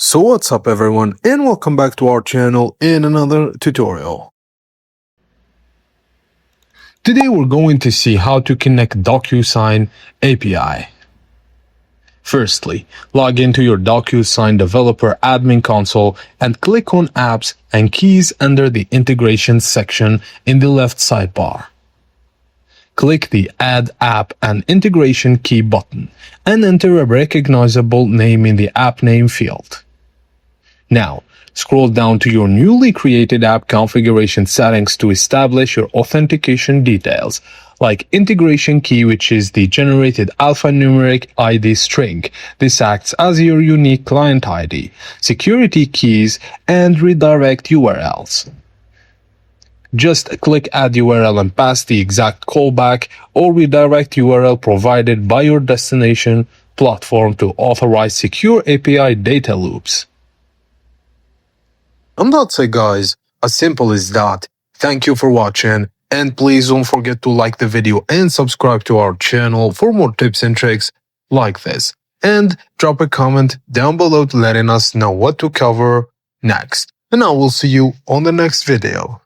So what's up everyone, and welcome back to our channel in another tutorial. Today we're going to see how to connect Docusign API. Firstly, log into your Docusign developer admin console and click on Apps and Keys under the Integrations section in the left sidebar. Click the Add App and Integration Key button and enter a recognizable name in the app name field. Now, scroll down to your newly created app configuration settings to establish your authentication details, like integration key, which is the generated alphanumeric ID string. This acts as your unique client ID, security keys, and redirect URLs. Just click Add URL and pass the exact callback or redirect URL provided by your destination platform to authorize secure API data loops. And that's it guys, as simple as that. Thank you for watching, and please don't forget to like the video and subscribe to our channel for more tips and tricks like this. And drop a comment down below letting us know what to cover next. And I will see you on the next video.